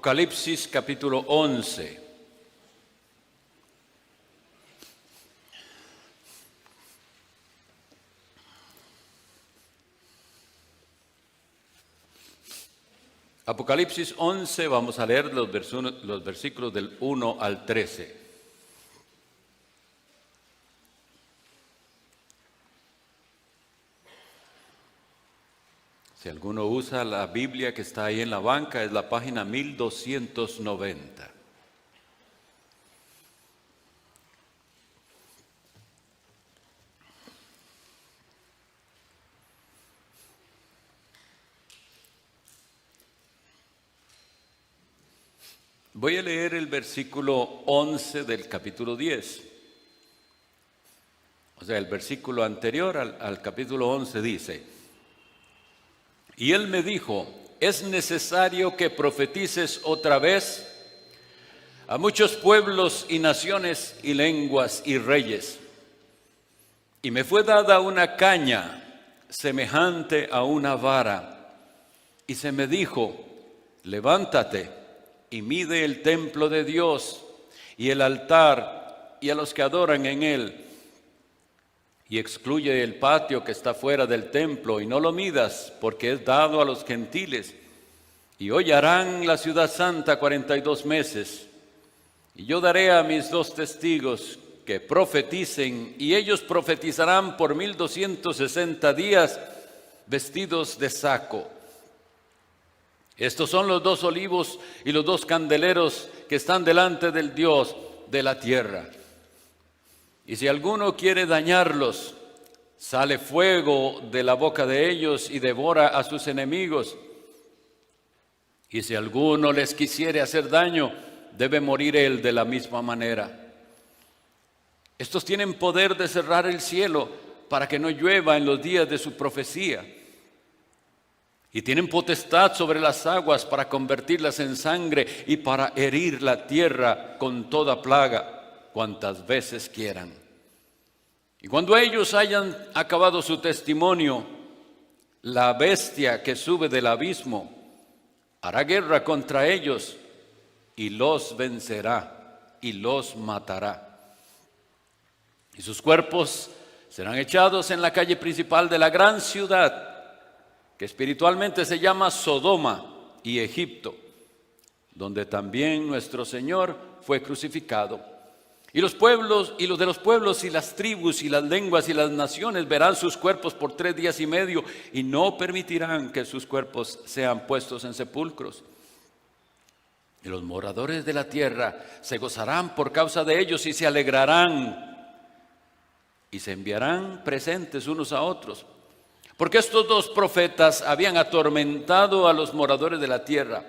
Apocalipsis capítulo 11. Apocalipsis 11, vamos a leer los versículos del 1 al 13. Si alguno usa la Biblia que está ahí en la banca, es la página 1290. Voy a leer el versículo 11 del capítulo 10. O sea, el versículo anterior al capítulo 11 dice: Y él me dijo, es necesario que profetices otra vez a muchos pueblos y naciones y lenguas y reyes. Y me fue dada una caña semejante a una vara, y se me dijo, levántate y mide el templo de Dios y el altar y a los que adoran en él, y excluye el patio que está fuera del templo, y no lo midas, porque es dado a los gentiles. Y hollarán la ciudad santa 42 meses. Y yo daré a mis 2 testigos que profeticen, y ellos profetizarán por 1260 días, vestidos de saco. Estos son los 2 olivos y los 2 candeleros que están delante del Dios de la tierra. Y si alguno quiere dañarlos, sale fuego de la boca de ellos y devora a sus enemigos. Y si alguno les quisiere hacer daño, debe morir él de la misma manera. Estos tienen poder de cerrar el cielo para que no llueva en los días de su profecía. Y tienen potestad sobre las aguas para convertirlas en sangre y para herir la tierra con toda plaga, cuantas veces quieran. Y cuando ellos hayan acabado su testimonio, la bestia que sube del abismo hará guerra contra ellos y los vencerá y los matará. Y sus cuerpos serán echados en la calle principal de la gran ciudad, que espiritualmente se llama Sodoma y Egipto, donde también nuestro Señor fue crucificado. Y los pueblos, y los de los pueblos, y las tribus, y las lenguas, y las naciones verán sus cuerpos por 3 días y medio, y no permitirán que sus cuerpos sean puestos en sepulcros. Y los moradores de la tierra se gozarán por causa de ellos, y se alegrarán, y se enviarán presentes unos a otros. Porque estos 2 profetas habían atormentado a los moradores de la tierra.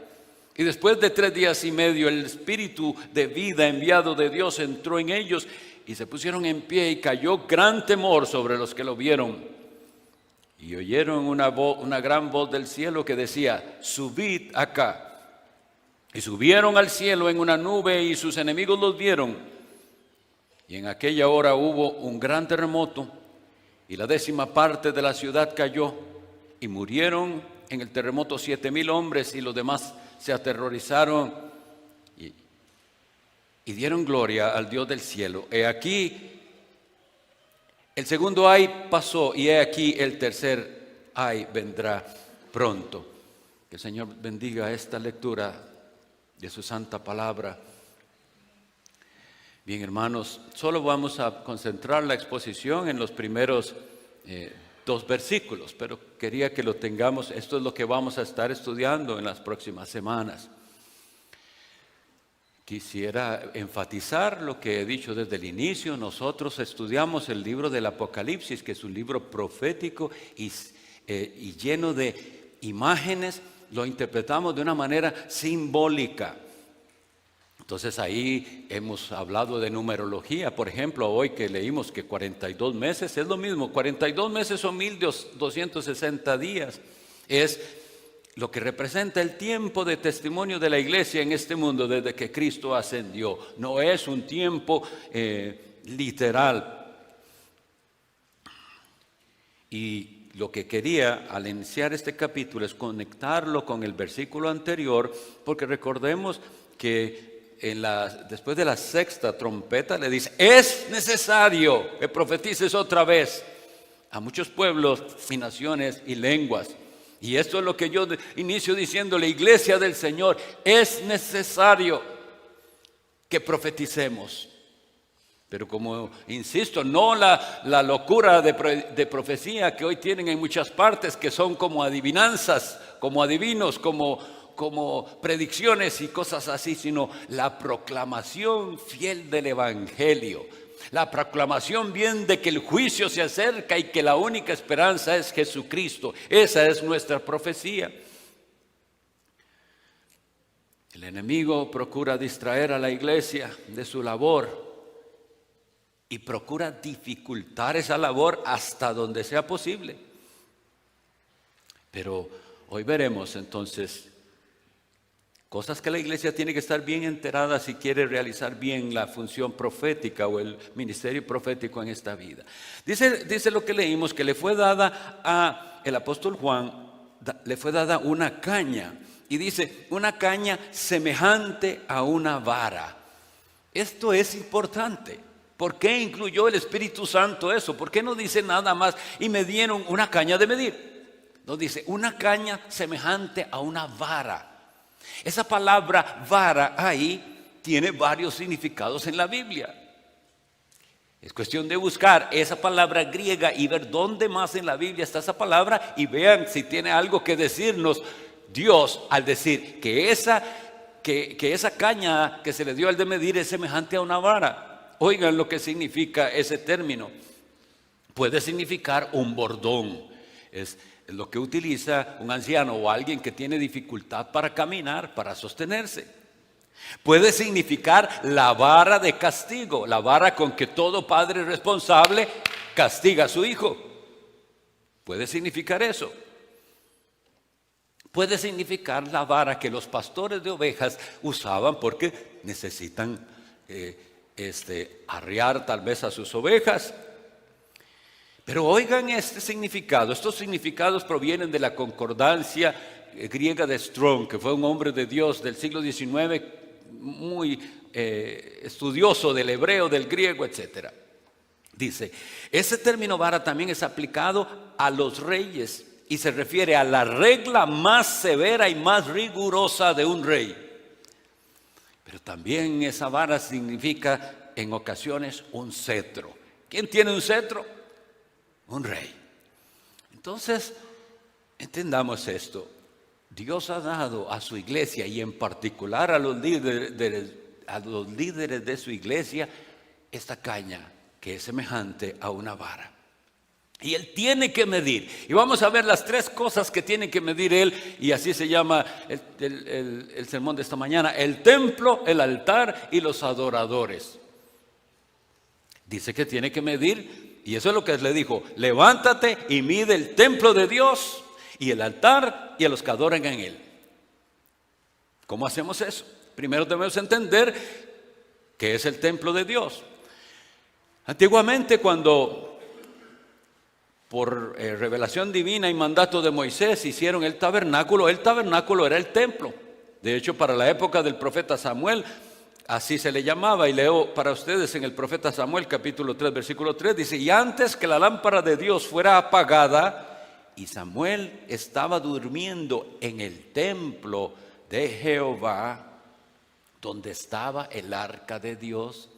Y después de 3 días y medio, el espíritu de vida enviado de Dios entró en ellos y se pusieron en pie, y cayó gran temor sobre los que lo vieron. Y oyeron una gran voz del cielo que decía, subid acá. Y subieron al cielo en una nube, y sus enemigos los vieron. Y en aquella hora hubo un gran terremoto, y la 10ª parte de la ciudad cayó, y murieron en el terremoto 7,000 hombres, y los demás se aterrorizaron y dieron gloria al Dios del cielo. He aquí, el segundo ay pasó, y he aquí el tercer ay vendrá pronto. Que el Señor bendiga esta lectura de su santa palabra. Bien, hermanos, solo vamos a concentrar la exposición en los primeros 2 versículos, pero quería que lo tengamos. Esto es lo que vamos a estar estudiando en las próximas semanas. Quisiera enfatizar lo que he dicho desde el inicio. Nosotros estudiamos el libro del Apocalipsis, que es un libro profético y lleno de imágenes. Lo interpretamos de una manera simbólica. Entonces ahí hemos hablado de numerología. Por ejemplo, hoy que leímos que 42 meses es lo mismo. 42 meses son 1260 días. Es lo que representa el tiempo de testimonio de la iglesia en este mundo desde que Cristo ascendió. No es un tiempo literal. Y lo que quería al iniciar este capítulo es conectarlo con el versículo anterior, porque recordemos que después de la sexta trompeta le dice: es necesario que profetices otra vez a muchos pueblos y naciones y lenguas. Y esto es lo que yo inicio diciendo: la iglesia del Señor, es necesario que profeticemos. Pero como insisto, no la locura de profecía que hoy tienen en muchas partes, que son como adivinanzas, como adivinos, como predicciones y cosas así, sino la proclamación fiel del Evangelio. La proclamación bien de que el juicio se acerca y que la única esperanza es Jesucristo. Esa es nuestra profecía. El enemigo procura distraer a la iglesia de su labor y procura dificultar esa labor hasta donde sea posible. Pero hoy veremos entonces cosas que la iglesia tiene que estar bien enterada si quiere realizar bien la función profética o el ministerio profético en esta vida. Dice lo que leímos, que le fue dada a el apóstol Juan, le fue dada una caña. Y dice, una caña semejante a una vara. Esto es importante. ¿Por qué incluyó el Espíritu Santo eso? ¿Por qué no dice nada más y me dieron una caña de medir? No, dice una caña semejante a una vara. Esa palabra vara ahí tiene varios significados en la Biblia. Es cuestión de buscar esa palabra griega y ver dónde más en la Biblia está esa palabra y vean si tiene algo que decirnos Dios al decir que esa caña que se le dio al de medir es semejante a una vara. Oigan lo que significa ese término. Puede significar un bordón. Es lo que utiliza un anciano o alguien que tiene dificultad para caminar, para sostenerse. Puede significar la vara de castigo, la vara con que todo padre responsable castiga a su hijo. Puede significar eso. Puede significar la vara que los pastores de ovejas usaban porque necesitan arriar tal vez a sus ovejas. Pero oigan este significado. Estos significados provienen de la concordancia griega de Strong, que fue un hombre de Dios del siglo XIX, muy estudioso del hebreo, del griego, etc. Dice, ese término vara también es aplicado a los reyes y se refiere a la regla más severa y más rigurosa de un rey. Pero también esa vara significa en ocasiones un cetro. ¿Quién tiene un cetro? Un rey. Entonces, entendamos esto. Dios ha dado a su iglesia y en particular a los líderes de su iglesia esta caña que es semejante a una vara. Y Él tiene que medir. Y vamos a ver las tres cosas que tiene que medir Él. Y así se llama el sermón de esta mañana: el templo, el altar y los adoradores. Dice que tiene que medir. Y eso es lo que le dijo: levántate y mide el templo de Dios y el altar y a los que adoran en Él. ¿Cómo hacemos eso? Primero debemos entender qué es el templo de Dios. Antiguamente, cuando por revelación divina y mandato de Moisés hicieron el tabernáculo era el templo. De hecho, para la época del profeta Samuel, así se le llamaba. Y leo para ustedes en el profeta Samuel capítulo 3 versículo 3, dice: y antes que la lámpara de Dios fuera apagada y Samuel estaba durmiendo en el templo de Jehová, donde estaba el arca de Dios.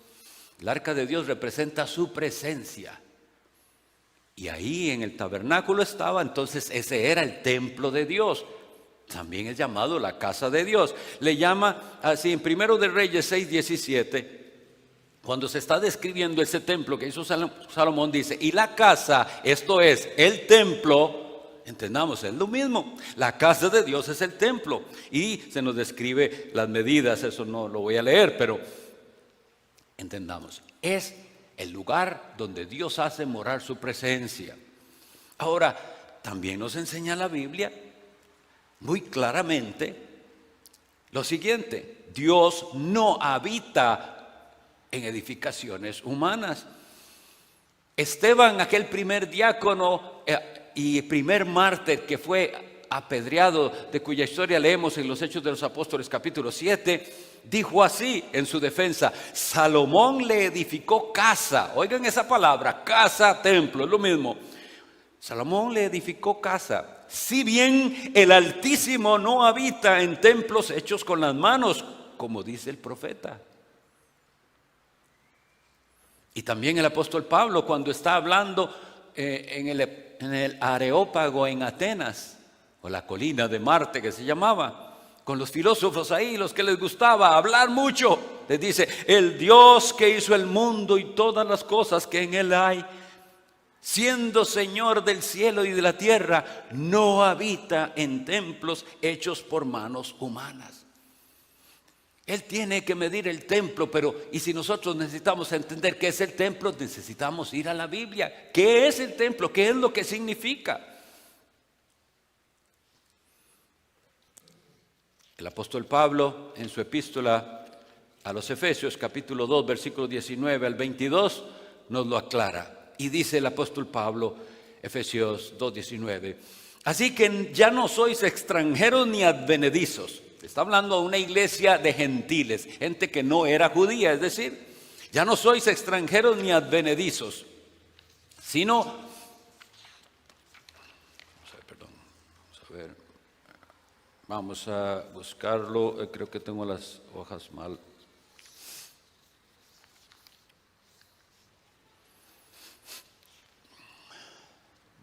El arca de Dios representa su presencia. Y ahí en el tabernáculo estaba, entonces ese era el templo de Dios. También es llamado la casa de Dios. Le llama así en 1 de Reyes 6:17. Cuando se está describiendo ese templo que hizo Salomón, dice: y la casa, esto es el templo, entendamos, es lo mismo. La casa de Dios es el templo. Y se nos describe las medidas, eso no lo voy a leer, pero entendamos, es el lugar donde Dios hace morar su presencia. Ahora, también nos enseña la Biblia muy claramente lo siguiente: Dios no habita en edificaciones humanas. Esteban, aquel primer diácono, y primer mártir que fue apedreado, de cuya historia leemos en los Hechos de los Apóstoles capítulo 7, dijo así en su defensa: Salomón le edificó casa. Oigan esa palabra, casa, templo, es lo mismo. Salomón le edificó casa. Si bien el Altísimo no habita en templos hechos con las manos, como dice el profeta. Y también el apóstol Pablo, cuando está hablando en el Areópago en Atenas, o la colina de Marte que se llamaba, con los filósofos ahí, los que les gustaba hablar mucho, les dice: el Dios que hizo el mundo y todas las cosas que en él hay, siendo Señor del cielo y de la tierra, no habita en templos hechos por manos humanas. Él tiene que medir el templo, pero y si nosotros necesitamos entender qué es el templo, necesitamos ir a la Biblia. ¿Qué es el templo? ¿Qué es lo que significa? El apóstol Pablo, en su epístola a los Efesios, capítulo 2, versículos 19 al 22, nos lo aclara. Y dice el apóstol Pablo, Efesios 2, 19: así que ya no sois extranjeros ni advenedizos. Está hablando a una iglesia de gentiles, gente que no era judía, es decir, ya no sois extranjeros ni advenedizos, sino, vamos a buscarlo, creo que tengo las hojas mal.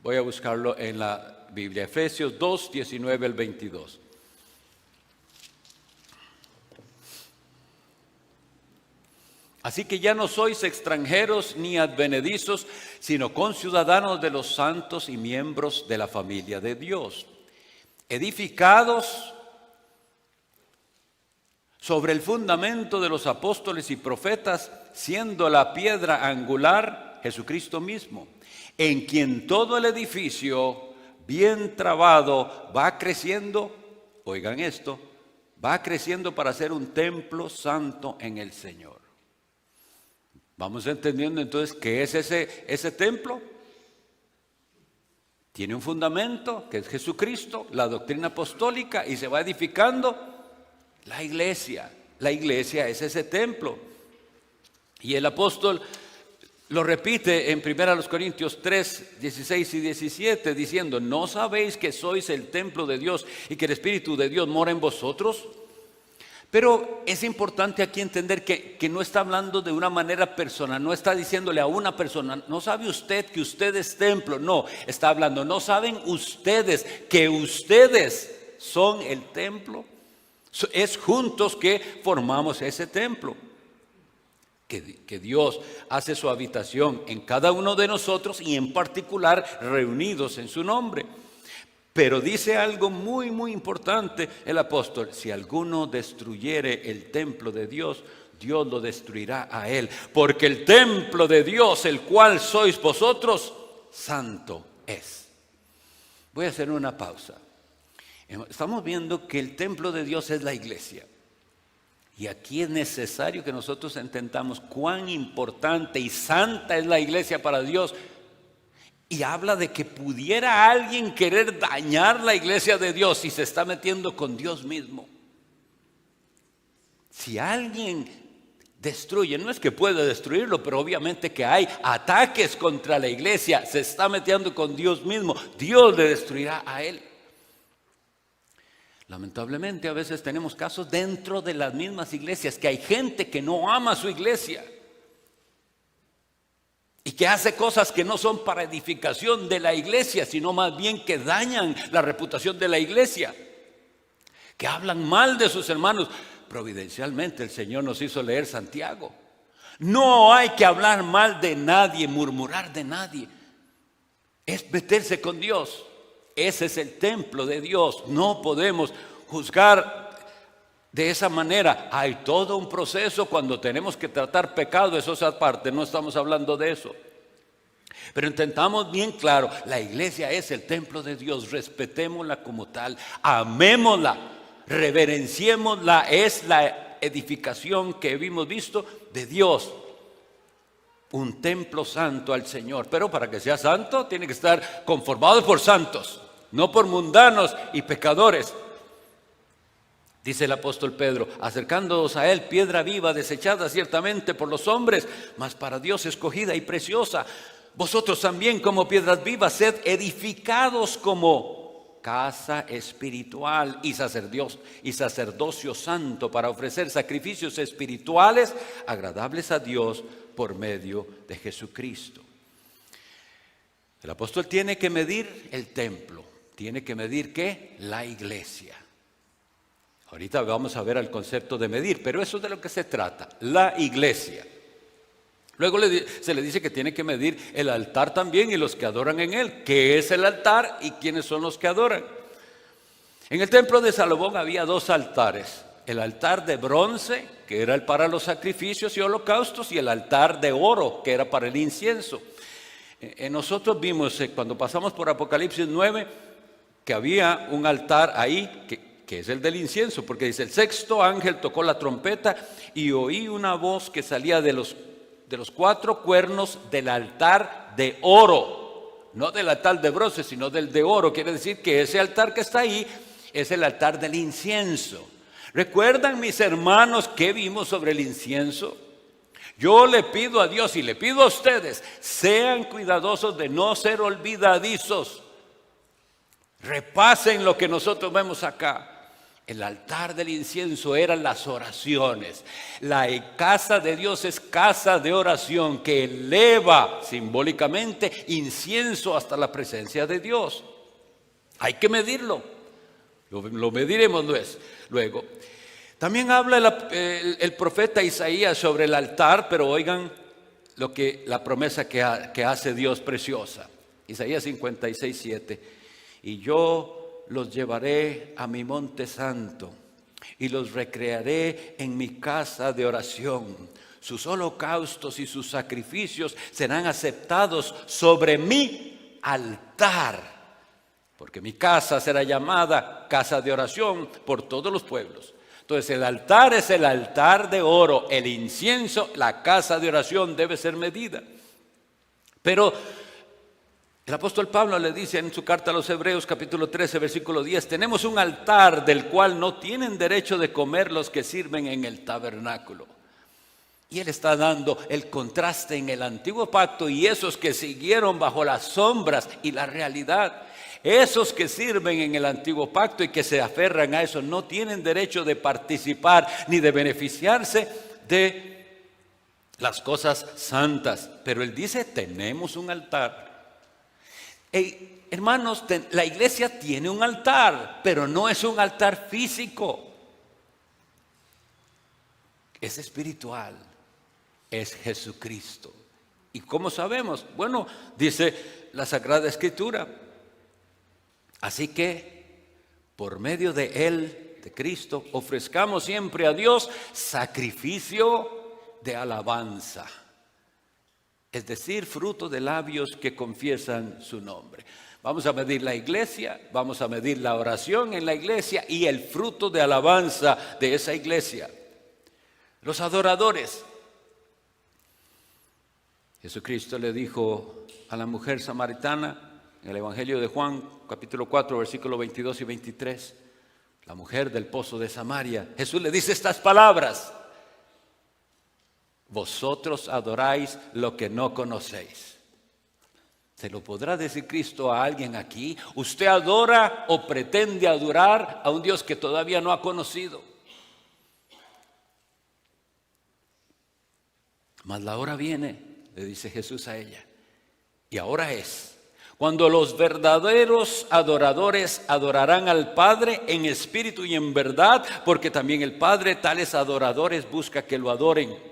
Voy a buscarlo en la Biblia, Efesios 2, 19 al 22. Así que ya no sois extranjeros ni advenedizos, sino conciudadanos de los santos y miembros de la familia de Dios, edificados sobre el fundamento de los apóstoles y profetas, siendo la piedra angular Jesucristo mismo, en quien todo el edificio bien trabado va creciendo, oigan esto, va creciendo para ser un templo santo en el Señor. Vamos entendiendo entonces qué es ese templo. Tiene un fundamento que es Jesucristo, la doctrina apostólica, y se va edificando la iglesia. La iglesia es ese templo. Y el apóstol lo repite en 1 Corintios 3, 16 y 17, diciendo: ¿no sabéis que sois el templo de Dios y que el Espíritu de Dios mora en vosotros? Pero es importante aquí entender que no está hablando de una manera personal, no está diciéndole a una persona: ¿no sabe usted que usted es templo? No, está hablando: ¿no saben ustedes que ustedes son el templo? Es juntos que formamos ese templo, que Dios hace su habitación en cada uno de nosotros y en particular reunidos en su nombre. Pero dice algo muy, muy importante el apóstol: si alguno destruyere el templo de Dios, Dios lo destruirá a él. Porque el templo de Dios, el cual sois vosotros, santo es. Voy a hacer una pausa. Estamos viendo que el templo de Dios es la iglesia. Y aquí es necesario que nosotros entendamos cuán importante y santa es la iglesia para Dios. Y habla de que pudiera alguien querer dañar la iglesia de Dios si se está metiendo con Dios mismo. Si alguien destruye, no es que pueda destruirlo, pero obviamente que hay ataques contra la iglesia, se está metiendo con Dios mismo, Dios le destruirá a él. Lamentablemente a veces tenemos casos dentro de las mismas iglesias que hay gente que no ama a su iglesia y que hace cosas que no son para edificación de la iglesia, sino más bien que dañan la reputación de la iglesia, que hablan mal de sus hermanos. Providencialmente el Señor nos hizo leer Santiago. No hay que hablar mal de nadie, murmurar de nadie. Es meterse con Dios. Ese es el templo de Dios. No podemos juzgar de esa manera. Hay todo un proceso cuando tenemos que tratar pecado, eso es aparte, no estamos hablando de eso. Pero intentamos bien claro, la iglesia es el templo de Dios, respetémosla como tal, amémosla, reverenciémosla, es la edificación que hemos visto de Dios. un templo santo al Señor. Pero para que sea santo tiene que estar conformado por santos, no por mundanos y pecadores. Dice el apóstol Pedro: acercándoos a él, piedra viva, desechada ciertamente por los hombres, mas para Dios escogida y preciosa. Vosotros también, como piedras vivas, sed edificados como casa espiritual y sacerdocio santo, para ofrecer sacrificios espirituales agradables a Dios por medio de Jesucristo. El apóstol tiene que medir el templo. Tiene que medir ¿qué? La iglesia. Ahorita vamos a ver el concepto de medir, pero eso es de lo que se trata, la iglesia. Luego se le dice que tiene que medir el altar también y los que adoran en él. ¿Qué es el altar y quiénes son los que adoran? En el templo de Salomón había 2 altares. El altar de bronce, que era para los sacrificios y holocaustos, y el altar de oro, que era para el incienso. Nosotros vimos cuando pasamos por Apocalipsis 9 que había un altar ahí que es el del incienso, porque dice: el 6º ángel tocó la trompeta y oí una voz que salía de los 4 cuernos del altar de oro, no del altar de bronce, sino del de oro. Quiere decir que ese altar que está ahí es el altar del incienso. ¿Recuerdan, mis hermanos, qué vimos sobre el incienso? Yo le pido a Dios y le pido a ustedes: sean cuidadosos de no ser olvidadizos. Repasen lo que nosotros vemos acá. El altar del incienso eran las oraciones. La casa de Dios es casa de oración que eleva simbólicamente incienso hasta la presencia de Dios. Hay que medirlo. Lo mediremos luego. También habla el profeta Isaías sobre el altar, pero oigan la promesa que hace Dios preciosa. Isaías 56:7. Y yo los llevaré a mi monte santo y los recrearé en mi casa de oración. Sus holocaustos y sus sacrificios serán aceptados sobre mi altar, porque mi casa será llamada casa de oración por todos los pueblos. Entonces el altar es el altar de oro, el incienso, la casa de oración debe ser medida. Pero el apóstol Pablo le dice en su carta a los Hebreos, capítulo 13, versículo 10: tenemos un altar del cual no tienen derecho de comer los que sirven en el tabernáculo. Y él está dando el contraste en el antiguo pacto y esos que siguieron bajo las sombras y la realidad. Esos que sirven en el antiguo pacto y que se aferran a eso no tienen derecho de participar ni de beneficiarse de las cosas santas. Pero él dice: tenemos un altar. Hermanos, la iglesia tiene un altar, pero no es un altar físico. Es espiritual, es Jesucristo. ¿Y cómo sabemos? Bueno, dice la Sagrada Escritura: así que por medio de Él, de Cristo, ofrezcamos siempre a Dios sacrificio de alabanza. Es decir, fruto de labios que confiesan su nombre. Vamos a medir la iglesia, vamos a medir la oración en la iglesia y el fruto de alabanza de esa iglesia. Los adoradores. Jesucristo le dijo a la mujer samaritana en el Evangelio de Juan, capítulo 4, versículos 22 y 23, la mujer del pozo de Samaria. Jesús le dice estas palabras: vosotros adoráis lo que no conocéis. ¿Se lo podrá decir Cristo a alguien aquí? ¿Usted adora o pretende adorar a un Dios que todavía no ha conocido? Mas la hora viene, le dice Jesús a ella, y ahora es cuando los verdaderos adoradores adorarán al Padre en espíritu y en verdad, porque también el Padre tales adoradores busca que lo adoren.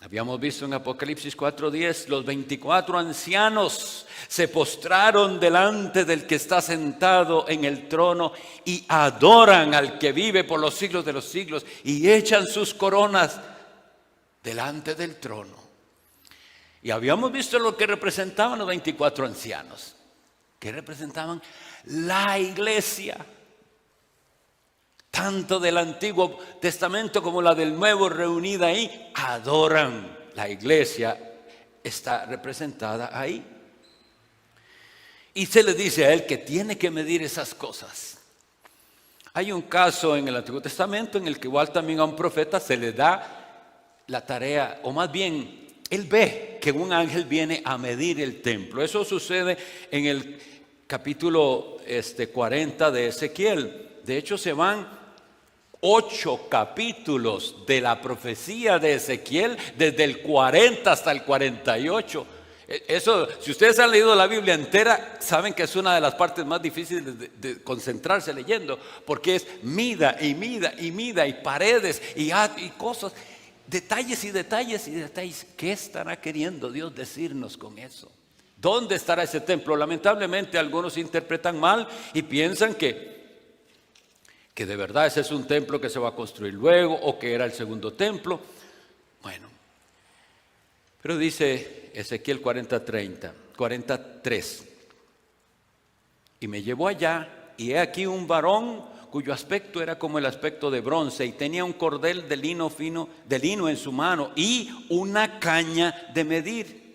Habíamos visto en Apocalipsis 4:10, los 24 ancianos se postraron delante del que está sentado en el trono y adoran al que vive por los siglos de los siglos y echan sus coronas delante del trono. Y habíamos visto lo que representaban los 24 ancianos, que representaban la iglesia. tanto del Antiguo Testamento como la del Nuevo, reunida ahí, adoran. La iglesia está representada ahí. Y se le dice a él que tiene que medir esas cosas. Hay un caso en el Antiguo Testamento en el que igual también a un profeta se le da la tarea, o más bien, él ve que un ángel viene a medir el templo. Eso sucede en el capítulo 40 de Ezequiel. De hecho, se van 8 capítulos de la profecía de Ezequiel, desde el 40 hasta el 48. Eso, si ustedes han leído la Biblia entera, saben que es una de las partes más difíciles de concentrarse leyendo, porque es mida y mida y mida y paredes y cosas, detalles y detalles y detalles. ¿Qué estará queriendo Dios decirnos con eso? ¿Dónde estará ese templo? Lamentablemente algunos interpretan mal y piensan que de verdad ese es un templo que se va a construir luego, o que era el segundo templo. Bueno, pero dice Ezequiel 43: y me llevó allá, y he aquí un varón cuyo aspecto era como el aspecto de bronce, y tenía un cordel de lino fino, de lino en su mano, y una caña de medir.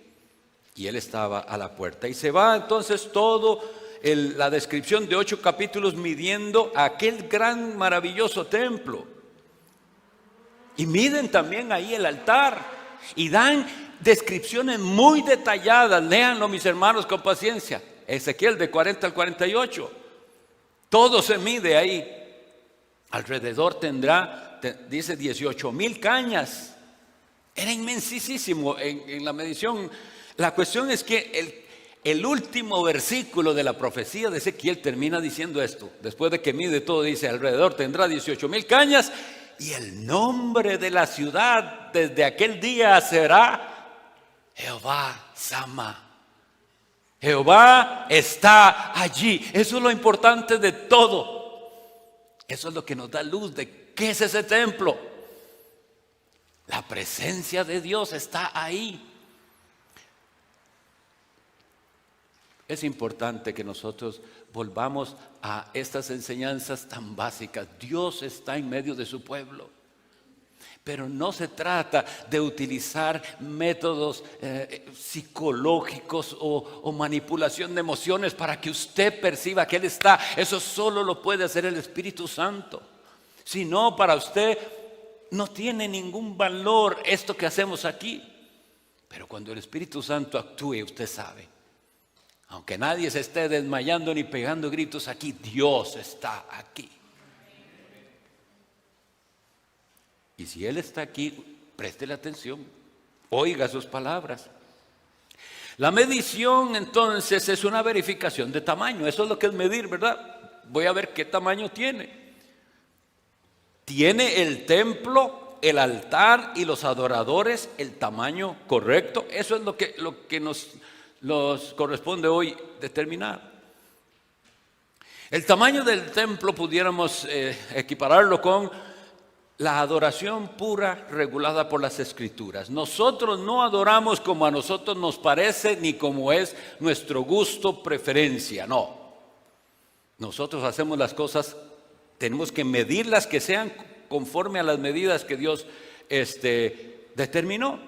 Y él estaba a la puerta. Y se va entonces todo la descripción de 8 capítulos midiendo aquel gran maravilloso templo. Y miden también ahí el altar. Y dan descripciones muy detalladas. Léanlo, mis hermanos, con paciencia. Ezequiel de 40 al 48. Todo se mide ahí. Alrededor tendrá, dice, 18,000 cañas. Era inmensísimo en la medición. La cuestión es que el último versículo de la profecía de Ezequiel termina diciendo esto. Después de que mide todo, dice: alrededor tendrá 18,000 cañas, y el nombre de la ciudad desde aquel día será Jehová Sama. Jehová está allí. Eso es lo importante de todo. Eso es lo que nos da luz de qué es ese templo. La presencia de Dios está ahí. Es importante que nosotros volvamos a estas enseñanzas tan básicas. Dios está en medio de su pueblo. Pero no se trata de utilizar métodos psicológicos o manipulación de emociones para que usted perciba que Él está. Eso solo lo puede hacer el Espíritu Santo. Si no, para usted no tiene ningún valor esto que hacemos aquí. Pero cuando el Espíritu Santo actúe, usted sabe. Aunque nadie se esté desmayando ni pegando gritos aquí, Dios está aquí. Y si Él está aquí, préstele atención, oiga sus palabras. La medición entonces es una verificación de tamaño. Eso es lo que es medir, ¿verdad? Voy a ver qué tamaño tiene. ¿Tiene el templo, el altar y los adoradores el tamaño correcto? Eso es lo que nos corresponde hoy determinar. El tamaño del templo pudiéramos equipararlo con la adoración pura regulada por las Escrituras. Nosotros no adoramos como a nosotros nos parece ni como es nuestro gusto, preferencia, no. Nosotros hacemos las cosas, tenemos que medirlas que sean conforme a las medidas que Dios determinó.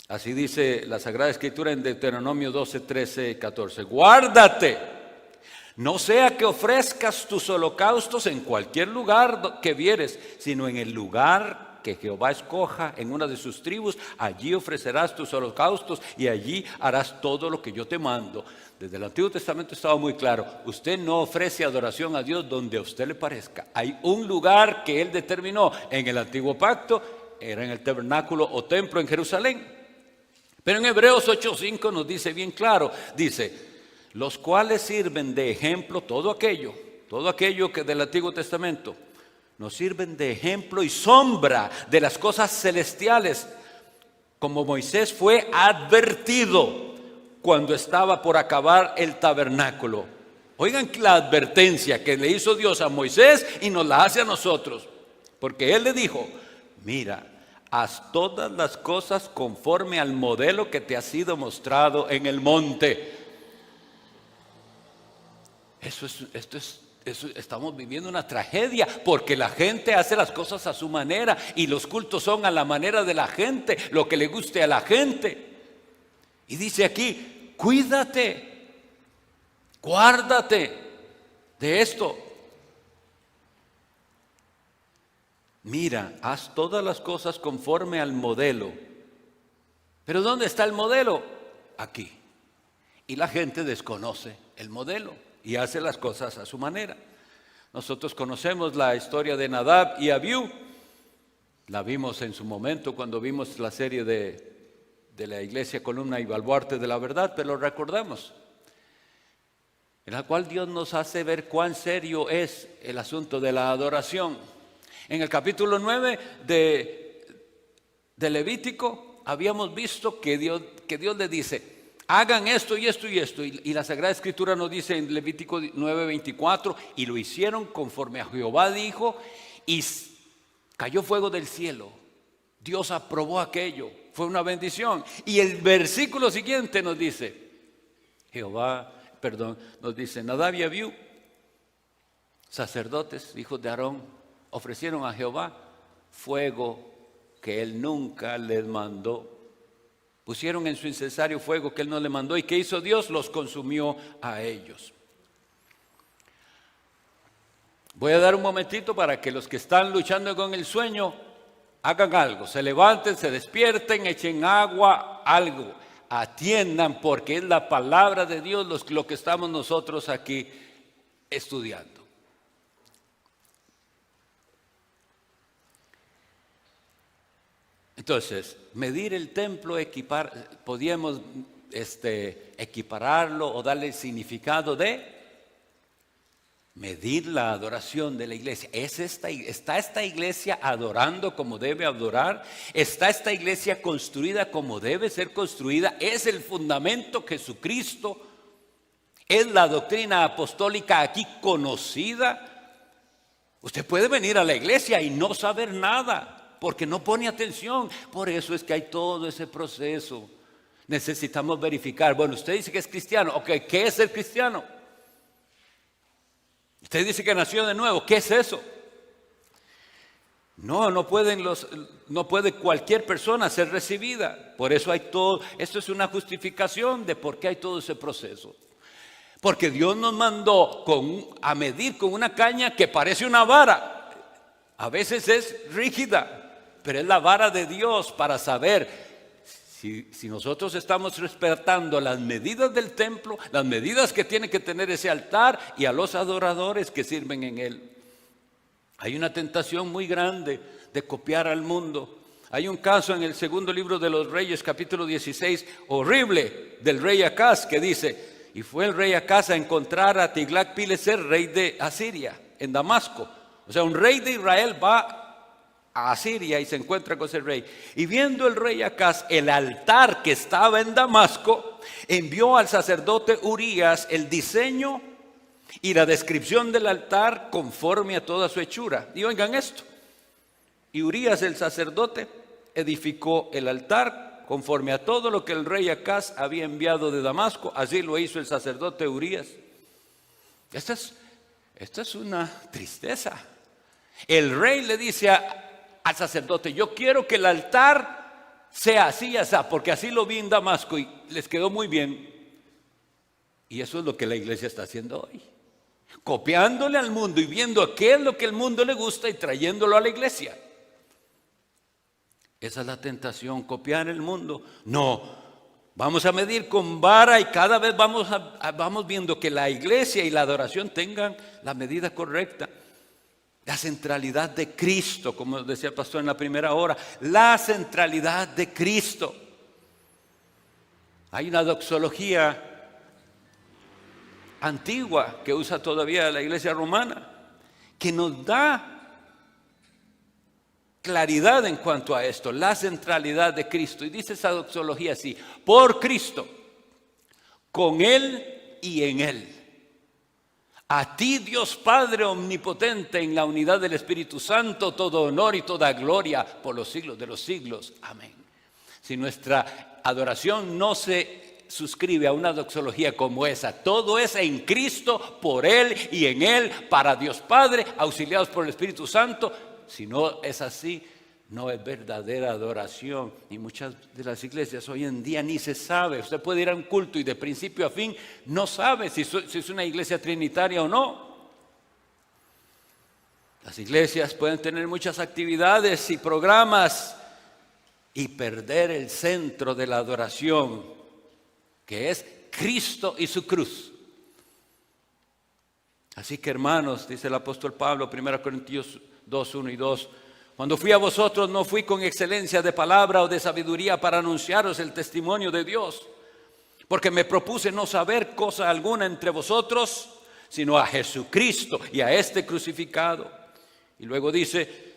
Así dice la Sagrada Escritura en Deuteronomio 12, 13, 14. Guárdate, no sea que ofrezcas tus holocaustos en cualquier lugar que vieres, sino en el lugar que Jehová escoja en una de sus tribus. Allí ofrecerás tus holocaustos y allí harás todo lo que yo te mando. Desde el Antiguo Testamento estaba muy claro. Usted no ofrece adoración a Dios donde a usted le parezca. Hay un lugar que Él determinó en el Antiguo Pacto, era en el tabernáculo o templo en Jerusalén. Pero en Hebreos 8:5 nos dice bien claro, dice: los cuales sirven de ejemplo, todo aquello que del Antiguo Testamento nos sirven de ejemplo y sombra de las cosas celestiales, como Moisés fue advertido cuando estaba por acabar el tabernáculo. Oigan la advertencia que le hizo Dios a Moisés y nos la hace a nosotros, porque Él le dijo: mira, haz todas las cosas conforme al modelo que te ha sido mostrado en el monte. Esto estamos viviendo una tragedia porque la gente hace las cosas a su manera y los cultos son a la manera de la gente, lo que le guste a la gente. Y dice aquí, cuídate, guárdate de esto. Mira, haz todas las cosas conforme al modelo. ¿Pero dónde está el modelo? Aquí. Y la gente desconoce el modelo y hace las cosas a su manera. Nosotros conocemos la historia de Nadab y Abiú. La vimos en su momento cuando vimos la serie de la iglesia Columna y Baluarte de la Verdad, pero lo recordamos. En la cual Dios nos hace ver cuán serio es el asunto de la adoración. En el capítulo 9 de Levítico habíamos visto que Dios le dice, hagan esto y esto y esto. Y la Sagrada Escritura nos dice en Levítico 9:24, y lo hicieron conforme a Jehová dijo, y cayó fuego del cielo. Dios aprobó aquello, fue una bendición. Y el versículo siguiente nos dice, nos dice, Nadab y Abiú, sacerdotes, hijos de Aarón, ofrecieron a Jehová fuego que él nunca les mandó. Pusieron en su incensario fuego que él no le mandó. ¿Y qué hizo Dios? Los consumió a ellos. Voy a dar un momentito para que los que están luchando con el sueño hagan algo. Se levanten, se despierten, echen agua, algo. Atiendan porque es la palabra de Dios lo que estamos nosotros aquí estudiando. Entonces, medir el templo, podíamos equipararlo o darle el significado de medir la adoración de la iglesia. ¿Está esta iglesia adorando como debe adorar? ¿Está esta iglesia construida como debe ser construida? ¿Es el fundamento Jesucristo? ¿Es la doctrina apostólica aquí conocida? Usted puede venir a la iglesia y no saber nada, porque no pone atención. Por eso es que hay todo ese proceso. Necesitamos verificar. Bueno, usted dice que es cristiano. Ok, ¿qué es ser cristiano? Usted dice que nació de nuevo. ¿Qué es eso? No puede cualquier persona ser recibida. Por eso hay todo. Esto es una justificación de por qué hay todo ese proceso. Porque Dios nos mandó a medir con una caña que parece una vara. A veces es rígida, pero es la vara de Dios para saber si nosotros estamos respetando las medidas del templo, las medidas que tiene que tener ese altar y a los adoradores que sirven en él. Hay una tentación muy grande de copiar al mundo. Hay un caso en el segundo libro de los Reyes, capítulo 16, horrible, del rey Acaz, que dice, y fue el rey Acaz a encontrar a Tiglat-Pileser, rey de Asiria, en Damasco. O sea, un rey de Israel va a Asiria y se encuentra con ese rey. Y viendo el rey Acaz el altar que estaba en Damasco, envió al sacerdote Urías el diseño y la descripción del altar conforme a toda su hechura. Y oigan esto. Y Urías el sacerdote edificó el altar conforme a todo lo que el rey Acaz había enviado de Damasco. Así lo hizo el sacerdote Urías. Esta es una tristeza. El rey le dice al sacerdote, yo quiero que el altar sea así, porque así lo vi en Damasco y les quedó muy bien. Y eso es lo que la iglesia está haciendo hoy. Copiándole al mundo y viendo qué es lo que el mundo le gusta y trayéndolo a la iglesia. Esa es la tentación, copiar el mundo. No, vamos a medir con vara y cada vez vamos viendo que la iglesia y la adoración tengan la medida correcta. La centralidad de Cristo, como decía el pastor en la primera hora, la centralidad de Cristo. Hay una doxología antigua que usa todavía la iglesia romana, que nos da claridad en cuanto a esto, la centralidad de Cristo. Y dice esa doxología así: por Cristo, con Él y en Él. A ti, Dios Padre omnipotente, en la unidad del Espíritu Santo, todo honor y toda gloria por los siglos de los siglos. Amén. Si nuestra adoración no se suscribe a una doxología como esa? Todo es en Cristo, por Él y en Él, para Dios Padre, auxiliados por el Espíritu Santo. Si no es así, no es verdadera adoración. Y muchas de las iglesias hoy en día ni se sabe. Usted puede ir a un culto y de principio a fin no sabe si es una iglesia trinitaria o no. Las iglesias pueden tener muchas actividades y programas y perder el centro de la adoración, que es Cristo y su cruz. Así que, hermanos, dice el apóstol Pablo, 1 Corintios 2, 1 y 2, cuando fui a vosotros no fui con excelencia de palabra o de sabiduría para anunciaros el testimonio de Dios, porque me propuse no saber cosa alguna entre vosotros, sino a Jesucristo y a este crucificado. Y luego dice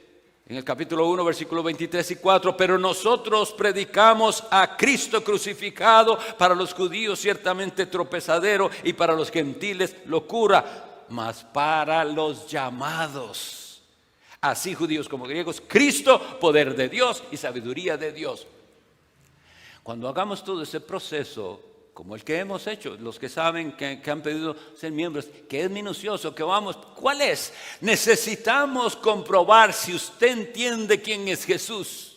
en el capítulo 1, versículos 23 y 4, pero nosotros predicamos a Cristo crucificado, para los judíos ciertamente tropezadero y para los gentiles locura, mas para los llamados, así judíos como griegos, Cristo, poder de Dios y sabiduría de Dios. Cuando hagamos todo ese proceso, como el que hemos hecho, los que saben que han pedido ser miembros, que es minucioso, que vamos, ¿cuál es? Necesitamos comprobar si usted entiende quién es Jesús.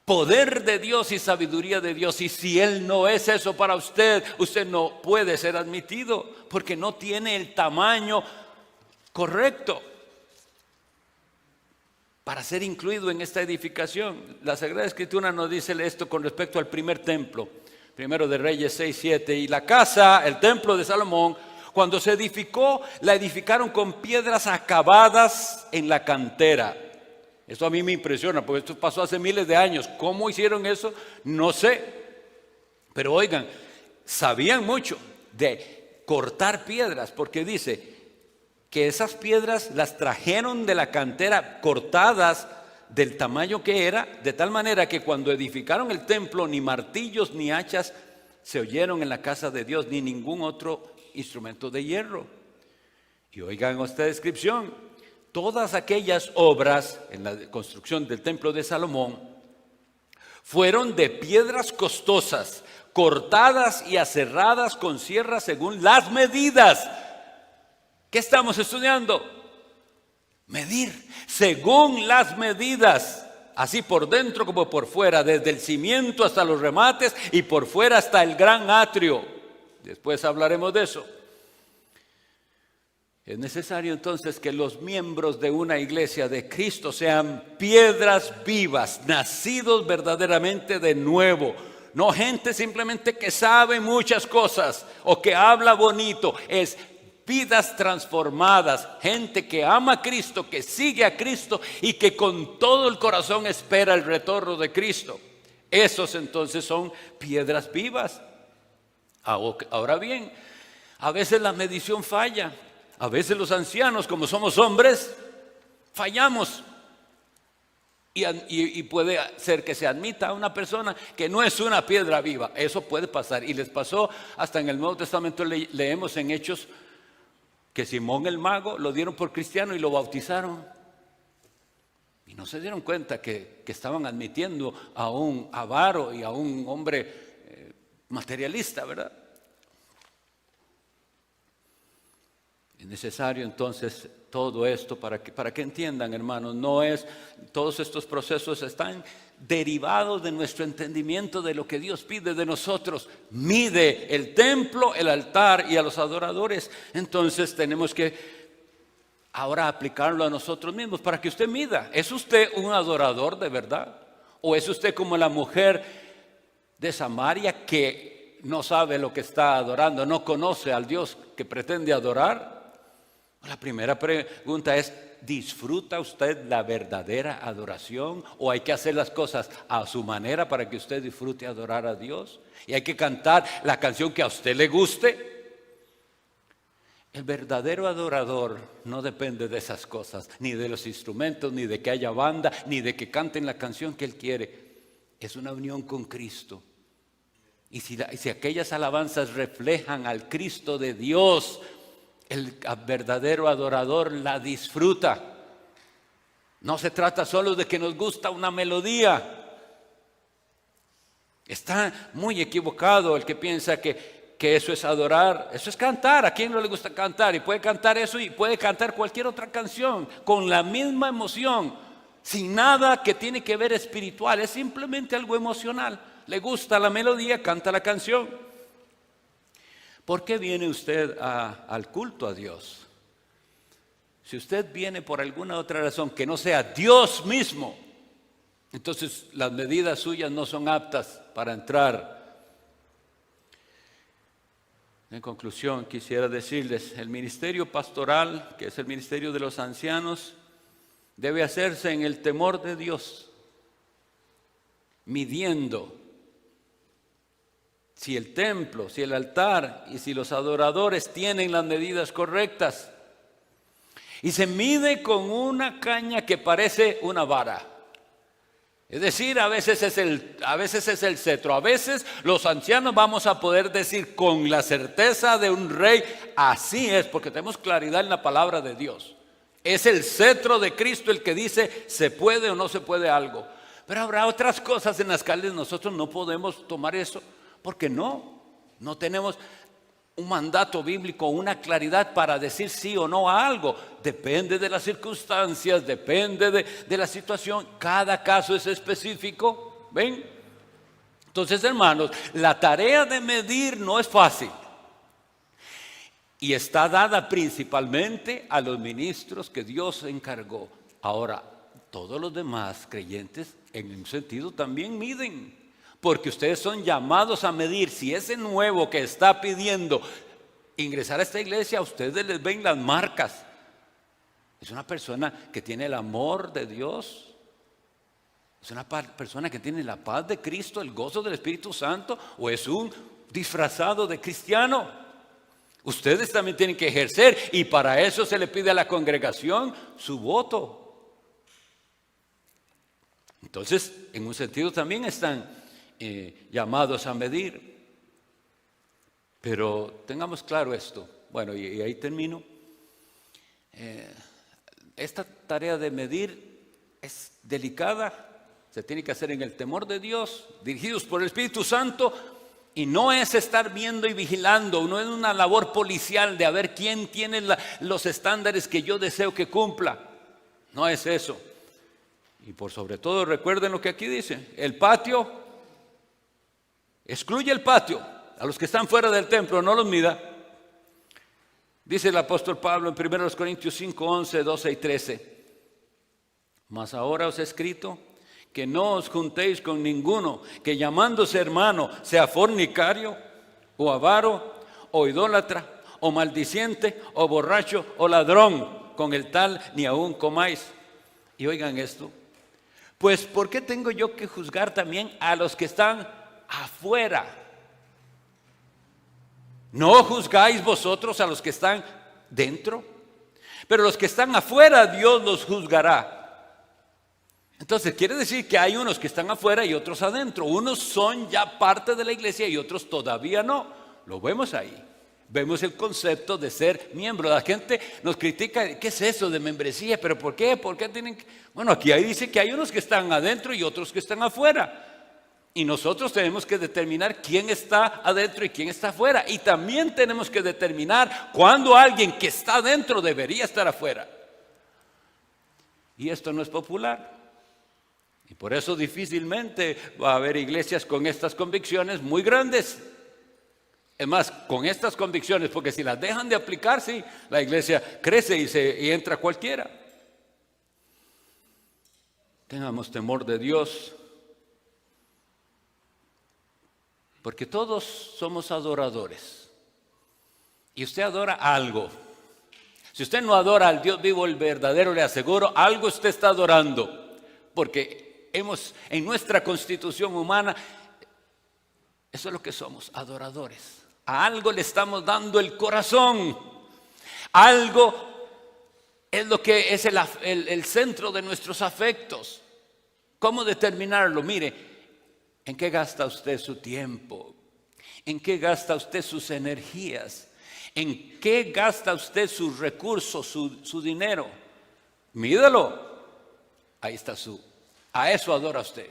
Poder de Dios y sabiduría de Dios. Y si Él no es eso para usted, usted no puede ser admitido, porque no tiene el tamaño correcto para ser incluido en esta edificación. La Sagrada Escritura nos dice esto con respecto al primer templo. Primero de Reyes 6, 7. Y la casa, el templo de Salomón, cuando se edificó, la edificaron con piedras acabadas en la cantera. Esto a mí me impresiona, porque esto pasó hace miles de años. ¿Cómo hicieron eso? No sé. Pero oigan, sabían mucho de cortar piedras, porque dice que esas piedras las trajeron de la cantera cortadas del tamaño que era, de tal manera que cuando edificaron el templo, ni martillos ni hachas se oyeron en la casa de Dios, ni ningún otro instrumento de hierro. Y oigan esta descripción: todas aquellas obras en la construcción del templo de Salomón fueron de piedras costosas, cortadas y aserradas con sierras según las medidas. ¿Qué estamos estudiando? Medir según las medidas, así por dentro como por fuera, desde el cimiento hasta los remates y por fuera hasta el gran atrio. Después hablaremos de eso. Es necesario entonces que los miembros de una iglesia de Cristo sean piedras vivas, nacidos verdaderamente de nuevo. No gente simplemente que sabe muchas cosas o que habla bonito, es vidas transformadas, gente que ama a Cristo, que sigue a Cristo y que con todo el corazón espera el retorno de Cristo. Esos entonces son piedras vivas. Ahora bien, a veces la medición falla, a veces los ancianos, como somos hombres, fallamos. Y puede ser que se admita a una persona que no es una piedra viva. Eso puede pasar, y les pasó hasta en el Nuevo Testamento. Leemos en Hechos que Simón el mago lo dieron por cristiano y lo bautizaron. Y no se dieron cuenta que estaban admitiendo a un avaro y a un hombre materialista, ¿verdad? Es necesario entonces todo esto para que entiendan, hermanos, no es, todos estos procesos están derivados de nuestro entendimiento de lo que Dios pide de nosotros. Mide el templo, el altar y a los adoradores. Entonces tenemos que ahora aplicarlo a nosotros mismos para que usted mida. ¿Es usted un adorador de verdad? ¿O es usted como la mujer de Samaria que no sabe lo que está adorando, no conoce al Dios que pretende adorar? La primera pregunta es: ¿disfruta usted la verdadera adoración? ¿O hay que hacer las cosas a su manera para que usted disfrute adorar a Dios? ¿Y hay que cantar la canción que a usted le guste? El verdadero adorador no depende de esas cosas, ni de los instrumentos, ni de que haya banda, ni de que canten la canción que él quiere. Es una unión con Cristo. Y si aquellas alabanzas reflejan al Cristo de Dios, el verdadero adorador la disfruta. No se trata solo de que nos gusta una melodía. Está muy equivocado el que piensa que eso es adorar, eso es cantar. ¿A quién no le gusta cantar? Y puede cantar eso y puede cantar cualquier otra canción con la misma emoción, sin nada que tiene que ver espiritual, es simplemente algo emocional. Le gusta la melodía, canta la canción. ¿Por qué viene usted al culto a Dios? Si usted viene por alguna otra razón que no sea Dios mismo, entonces las medidas suyas no son aptas para entrar. En conclusión, quisiera decirles, el ministerio pastoral, que es el ministerio de los ancianos, debe hacerse en el temor de Dios, midiendo si el templo, si el altar y si los adoradores tienen las medidas correctas. Y se mide con una caña que parece una vara. Es decir, a veces es el cetro. A veces los ancianos vamos a poder decir con la certeza de un rey, así es, porque tenemos claridad en la palabra de Dios. Es el cetro de Cristo el que dice se puede o no se puede algo. Pero habrá otras cosas en las cuales nosotros no podemos tomar eso, porque no tenemos un mandato bíblico, una claridad para decir sí o no a algo. Depende de las circunstancias, depende de la situación. Cada caso es específico. ¿Ven? Entonces, hermanos, la tarea de medir no es fácil. Y está dada principalmente a los ministros que Dios encargó. Ahora, todos los demás creyentes en un sentido también miden. Porque ustedes son llamados a medir si ese nuevo que está pidiendo ingresar a esta iglesia, a ustedes les ven las marcas. Es una persona que tiene el amor de Dios. Es una persona que tiene la paz de Cristo, el gozo del Espíritu Santo, o es un disfrazado de cristiano. Ustedes también tienen que ejercer, y para eso se le pide a la congregación su voto. Entonces, en un sentido también están llamados a medir. Pero tengamos claro esto. Bueno, y ahí termino. Esta tarea de medir es delicada. Se tiene que hacer en el temor de Dios, dirigidos por el Espíritu Santo. Y no es estar viendo y vigilando, no es una labor policial de a ver quién tiene los estándares que yo deseo que cumpla. No es eso. Y por sobre todo recuerden lo que aquí dice: el patio, excluye el patio, a los que están fuera del templo, no los mida. Dice el apóstol Pablo en 1 Corintios 5, 11, 12 y 13. Mas ahora os he escrito que no os juntéis con ninguno que llamándose hermano sea fornicario, o avaro, o idólatra, o maldiciente, o borracho, o ladrón. Con el tal ni aún comáis. Y oigan esto: pues ¿por qué tengo yo que juzgar también a los que están afuera? ¿No juzgáis vosotros a los que están dentro? Pero los que están afuera, Dios los juzgará. Entonces quiere decir que hay unos que están afuera y otros adentro. Unos son ya parte de la iglesia y otros todavía no. Lo vemos ahí. Vemos el concepto de ser miembro. La gente nos critica: ¿qué es eso de membresía? ¿Pero por qué? ¿Por qué tienen que...? Bueno, aquí ahí dice que hay unos que están adentro y otros que están afuera. Y nosotros tenemos que determinar quién está adentro y quién está afuera. Y también tenemos que determinar cuándo alguien que está adentro debería estar afuera. Y esto no es popular. Y por eso difícilmente va a haber iglesias con estas convicciones muy grandes. Es más, con estas convicciones, porque si las dejan de aplicar, sí, la iglesia crece y entra cualquiera. Tengamos temor de Dios, porque todos somos adoradores. Y usted adora algo. Si usted no adora al Dios vivo, el verdadero, le aseguro, algo usted está adorando. Porque en nuestra constitución humana, eso es lo que somos, adoradores. A algo le estamos dando el corazón. Algo es lo que es el centro de nuestros afectos. ¿Cómo determinarlo? Mire, ¿en qué gasta usted su tiempo? ¿En qué gasta usted sus energías? ¿En qué gasta usted sus recursos, su dinero? Mídalo. Ahí está a eso adora usted.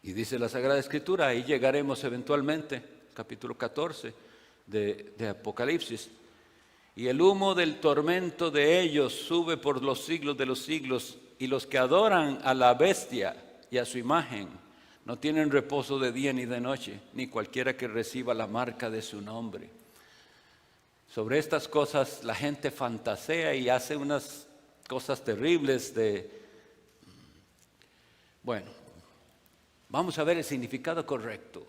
Y dice la Sagrada Escritura, ahí llegaremos eventualmente, capítulo 14 de Apocalipsis. Y el humo del tormento de ellos sube por los siglos de los siglos, y los que adoran a la bestia y a su imagen no tienen reposo de día ni de noche, ni cualquiera que reciba la marca de su nombre. Sobre estas cosas la gente fantasea y hace unas cosas terribles Bueno, vamos a ver el significado correcto.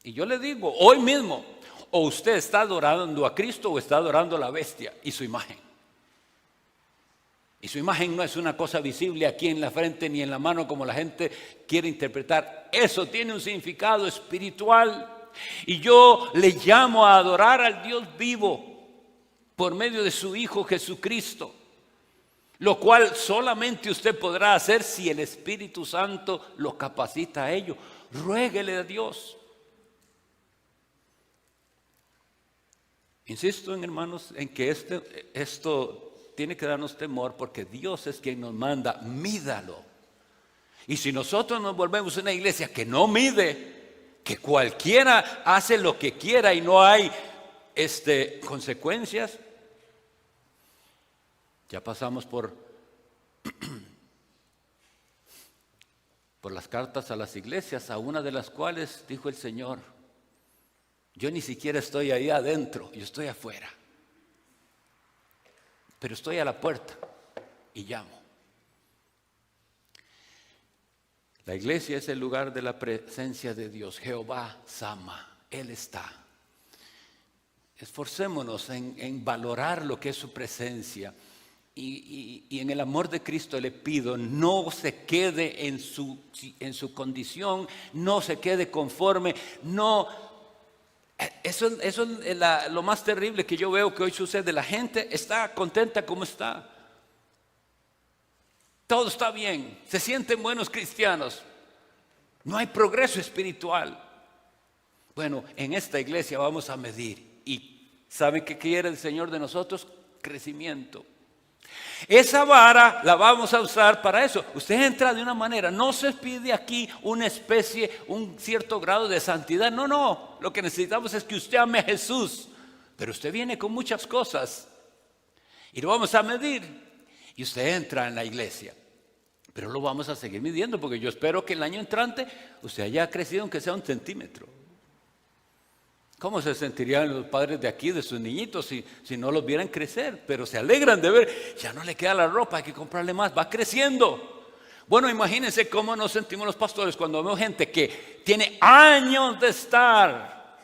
Y yo le digo, hoy mismo, o usted está adorando a Cristo o está adorando a la bestia y su imagen. Y su imagen no es una cosa visible aquí en la frente ni en la mano como la gente quiere interpretar. Eso tiene un significado espiritual. Y yo le llamo a adorar al Dios vivo por medio de su Hijo Jesucristo. Lo cual solamente usted podrá hacer si el Espíritu Santo lo capacita a ello. Ruéguele a Dios. Insisto, hermanos, en que esto tiene que darnos temor, porque Dios es quien nos manda, mídalo. Y si nosotros nos volvemos una iglesia que no mide, que cualquiera hace lo que quiera y no hay consecuencias, ya pasamos por las cartas a las iglesias, a una de las cuales dijo el Señor, yo ni siquiera estoy ahí adentro, yo estoy afuera. Pero estoy a la puerta y llamo. La iglesia es el lugar de la presencia de Dios. Jehová Sama, Él está. Esforcémonos en valorar lo que es su presencia. Y en el amor de Cristo le pido, no se quede en su condición, no se quede conforme, no. Eso es lo más terrible que yo veo que hoy sucede. La gente está contenta como está. Todo está bien. Se sienten buenos cristianos. No hay progreso espiritual. Bueno, en esta iglesia vamos a medir. ¿Y sabe qué quiere el Señor de nosotros? Crecimiento. Esa vara la vamos a usar para eso. Usted entra de una manera, no se pide aquí una especie, un cierto grado de santidad. No, lo que necesitamos es que usted ame a Jesús. Pero usted viene con muchas cosas y lo vamos a medir. Y usted entra en la iglesia, pero lo vamos a seguir midiendo, porque yo espero que el año entrante usted haya crecido aunque sea 1 centímetro. ¿Cómo se sentirían los padres de aquí, de sus niñitos, si no los vieran crecer? Pero se alegran de ver, ya no le queda la ropa, hay que comprarle más, va creciendo. Bueno, imagínense cómo nos sentimos los pastores cuando vemos gente que tiene años de estar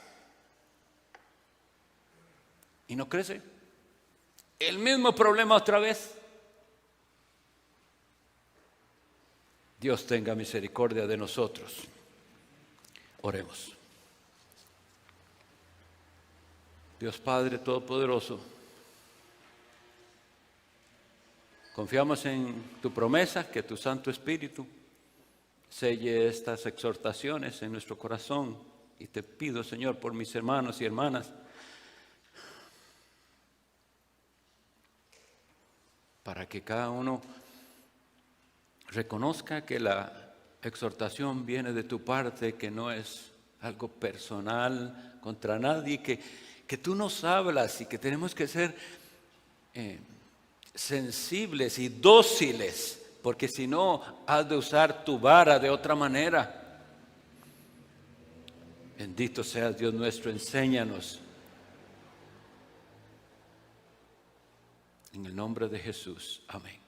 y no crece. El mismo problema otra vez. Dios tenga misericordia de nosotros. Oremos. Dios Padre Todopoderoso, confiamos en tu promesa, que tu Santo Espíritu selle estas exhortaciones en nuestro corazón. Y te pido, Señor, por mis hermanos y hermanas, para que cada uno reconozca que la exhortación viene de tu parte, que no es algo personal contra nadie, que tú nos hablas y que tenemos que ser sensibles y dóciles, porque si no, has de usar tu vara de otra manera. Bendito seas, Dios nuestro, enséñanos. En el nombre de Jesús, amén.